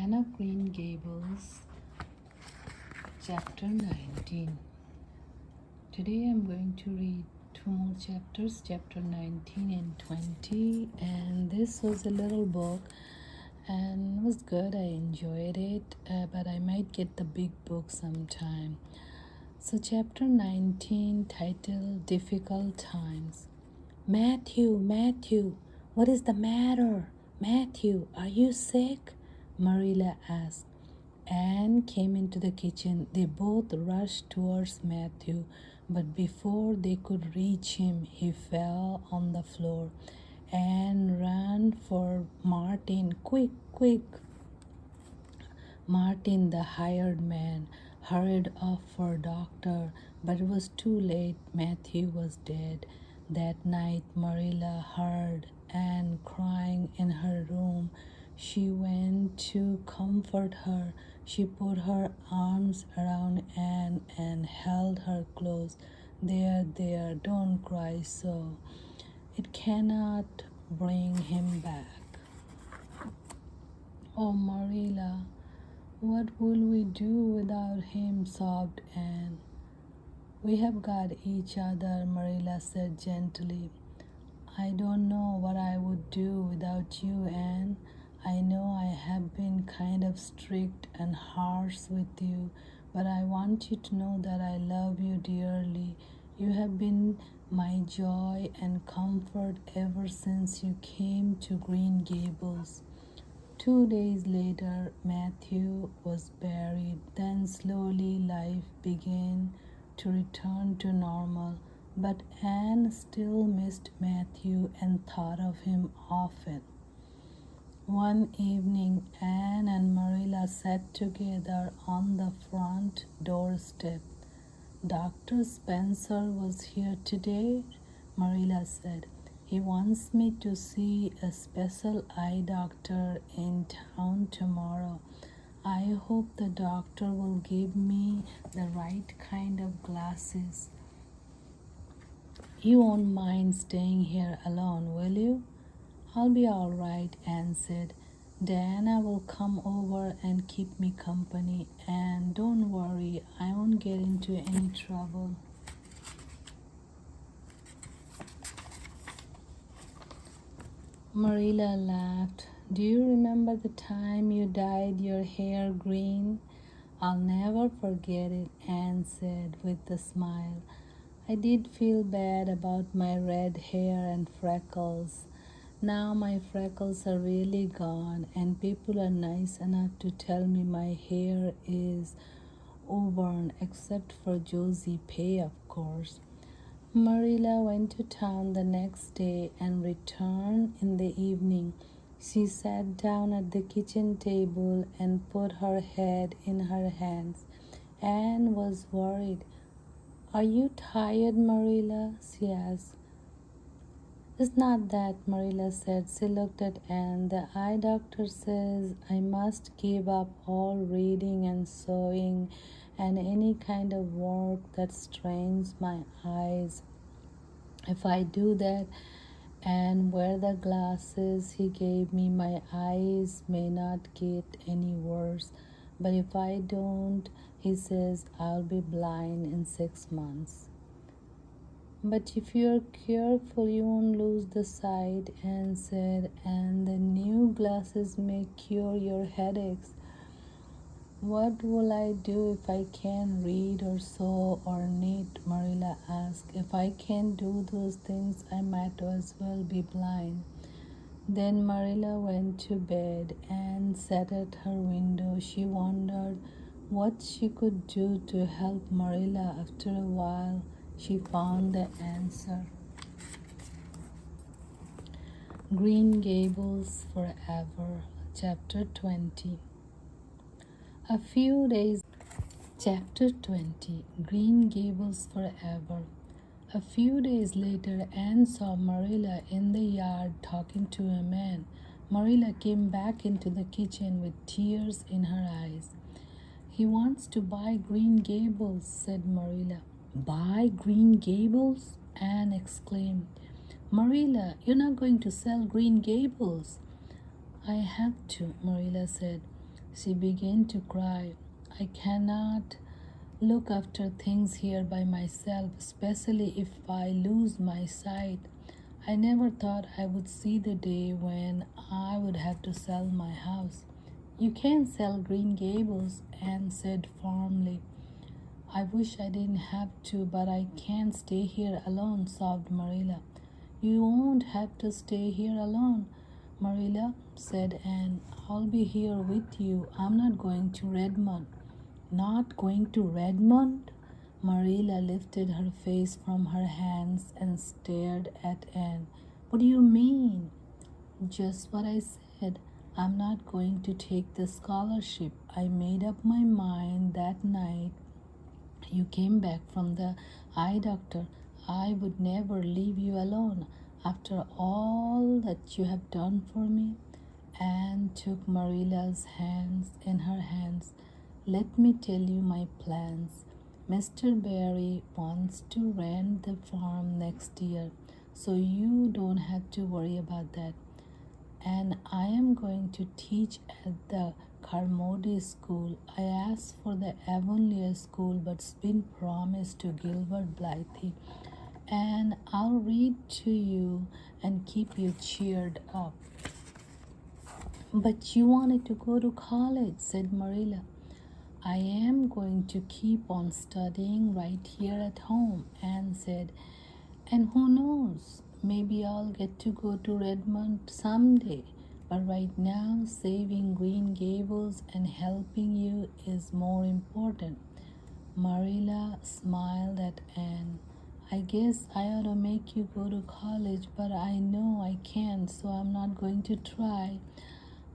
Anne of Green Gables, chapter 19. Today I'm going to read two more chapters, chapter 19 and 20. And this was a little book and it was good. I enjoyed it, but I might get the big book sometime. So, chapter 19, titled Difficult Times. Matthew, what is the matter? Matthew, are you sick? Marilla asked. Anne came into the kitchen. They both rushed towards Matthew, but before they could reach him, he fell on the floor. Anne ran for Martin. Quick, quick! Martin, the hired man, hurried off for a doctor, but it was too late. Matthew was dead. That night, Marilla heard Anne crying in her room. She went to comfort her. She put her arms around Anne and held her close. There, don't cry so. It cannot bring him back. Oh, Marilla, what will we do without him? Sobbed Anne. We have got each other, Marilla said gently. I don't know what I would do without you, Anne. I know I have been kind of strict and harsh with you, but I want you to know that I love you dearly. You have been my joy and comfort ever since you came to Green Gables. 2 days later, Matthew was buried. Then slowly life began to return to normal, but Anne still missed Matthew and thought of him often. One evening, Anne and Marilla sat together on the front doorstep. Dr. Spencer was here today, Marilla said. He wants me to see a special eye doctor in town tomorrow. I hope the doctor will give me the right kind of glasses. You won't mind staying here alone, will you? I'll be all right, Anne said. Diana will come over and keep me company, and don't worry, I won't get into any trouble. Marilla laughed. Do you remember the time you dyed your hair green? I'll never forget it, Anne said with a smile. I did feel bad about my red hair and freckles. Now my freckles are really gone, and people are nice enough to tell me my hair is auburn, except for Josie Pay, of course. Marilla went to town the next day and returned in the evening. She sat down at the kitchen table and put her head in her hands. Anne was worried. Are you tired, Marilla? She asked. It's not that, Marilla said. She looked at Anne. The eye doctor says I must give up all reading and sewing and any kind of work that strains my eyes. If I do that and wear the glasses he gave me, my eyes may not get any worse. But if I don't, he says I'll be blind in 6 months. But if you're careful, you won't lose the sight, Anne said, and the new glasses may cure your headaches. What will I do if I can't read or sew or knit? Marilla asked. If I can't do those things, I might as well be blind. Then Marilla went to bed and sat at her window. She wondered what she could do to help Marilla. After a while, she found the answer. Green Gables Forever, Chapter 20. A few days. Chapter 20. Green Gables Forever. A few days later, Anne saw Marilla in the yard talking to a man. Marilla came back into the kitchen with tears in her eyes. He wants to buy Green Gables, said Marilla. Buy Green Gables? Anne exclaimed. Marilla, you're not going to sell Green Gables. I have to, Marilla said. She began to cry. I cannot look after things here by myself, especially if I lose my sight. I never thought I would see the day when I would have to sell my house. You can't sell Green Gables, Anne said firmly. I wish I didn't have to, but I can't stay here alone, sobbed Marilla. You won't have to stay here alone, Marilla, said Anne. I'll be here with you. I'm not going to Redmond. Not going to Redmond? Marilla lifted her face from her hands and stared at Anne. What do you mean? Just what I said. I'm not going to take the scholarship. I made up my mind that night you came back from the eye doctor. I would never leave you alone after all that you have done for me. Anne took Marilla's hands in her hands. Let me tell you my plans. Mr. Barry wants to rent the farm next year, so you don't have to worry about that. And I am going to teach at the Carmody School. I asked for the Avonlea School, but it's been promised to Gilbert Blythe. And I'll read to you and keep you cheered up. But you wanted to go to college, said Marilla. I am going to keep on studying right here at home, Anne said. And who knows, maybe I'll get to go to Redmond someday. But right now, saving Green Gables and helping you is more important. Marilla smiled at Anne. I guess I ought to make you go to college, but I know I can't, so I'm not going to try.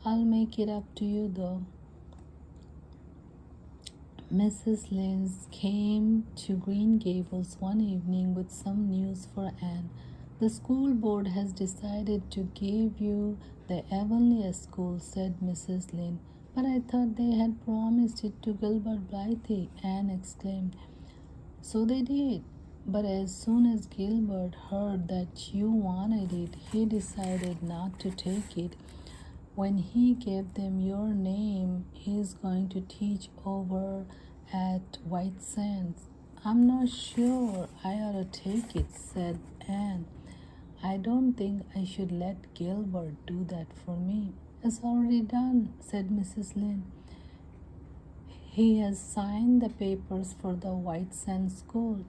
I'll make it up to you, though. Mrs. Lynde came to Green Gables one evening with some news for Anne. The school board has decided to give you the Avonlea School, said Mrs. Lynde. But I thought they had promised it to Gilbert Blythe, Anne exclaimed. So they did. But as soon as Gilbert heard that you wanted it, he decided not to take it. When he gave them your name, he's going to teach over at White Sands. I'm not sure I ought to take it, said Anne. I don't think I should let Gilbert do that for me. It's already done, said Mrs. Lynde. He has signed the papers for the White Sands School.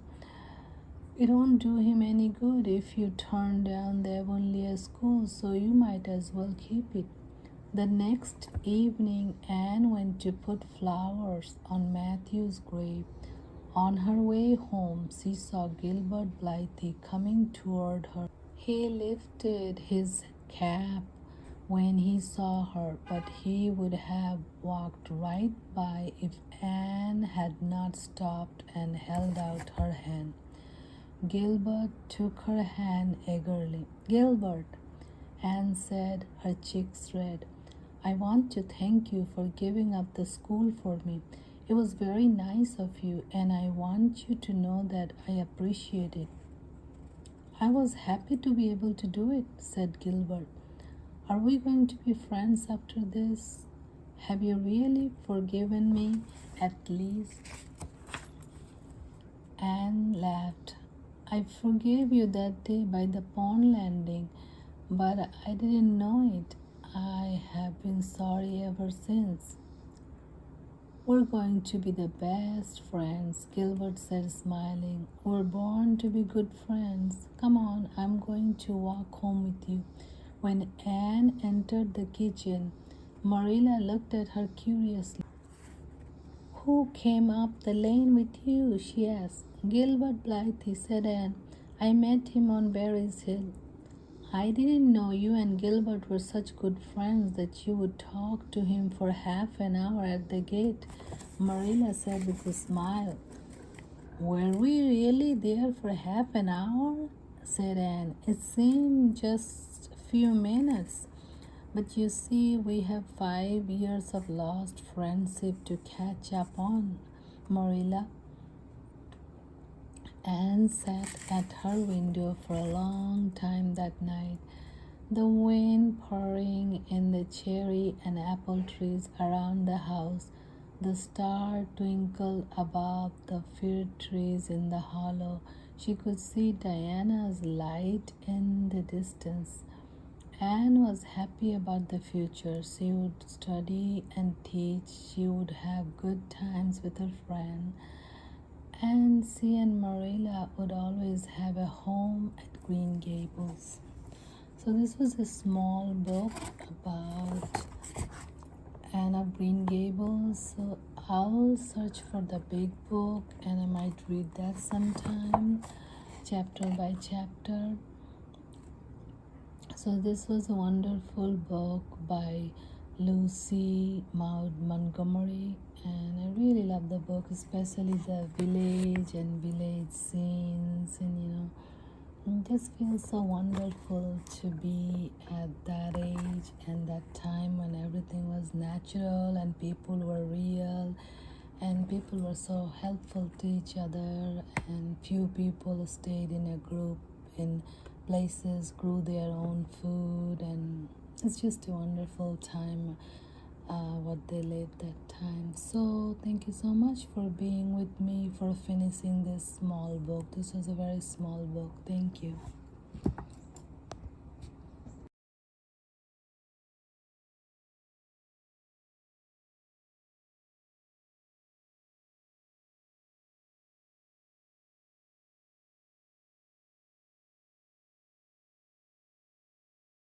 It won't do him any good if you turn down the Avonlea School, so you might as well keep it. The next evening, Anne went to put flowers on Matthew's grave. On her way home, she saw Gilbert Blythe coming toward her. He lifted his cap when he saw her, but he would have walked right by if Anne had not stopped and held out her hand. Gilbert took her hand eagerly. Gilbert, Anne said, her cheeks red. I want to thank you for giving up the school for me. It was very nice of you, and I want you to know that I appreciate it. I was happy to be able to do it, said Gilbert. Are we going to be friends after this? Have you really forgiven me, at least? Anne laughed. I forgave you that day by the pond landing, but I didn't know it. I have been sorry ever since. We're going to be the best friends, Gilbert said, smiling. We're born to be good friends. Come on, I'm going to walk home with you. When Anne entered the kitchen, Marilla looked at her curiously. Who came up the lane with you? She asked. Gilbert Blythe, said Anne. I met him on Barry's Hill. I didn't know you and Gilbert were such good friends that you would talk to him for half an hour at the gate, Marilla said with a smile. Were we really there for half an hour? Said Anne. It seemed just a few minutes. But you see, we have 5 years of lost friendship to catch up on, Marilla. Anne sat at her window for a long time that night. The wind pouring in the cherry and apple trees around the house, the star twinkled above the fir trees in the hollow. She could see Diana's light in the distance. Anne was happy about the future. She would study and teach. She would have good times with her friend. And she and Marilla would always have a home at Green Gables. So this was a small book about Anne of Green Gables. So I'll search for the big book and I might read that sometime, chapter by chapter. So this was a wonderful book by Lucy Maud Montgomery, and I really love the book, especially the village scenes, and it just feels so wonderful to be at that age and that time when everything was natural and people were real and people were so helpful to each other, and few people stayed in a group in places, grew their own food, and it's just a wonderful time what they lived that time. So thank you so much for being with me, for finishing this small book. This was a very small book. Thank you.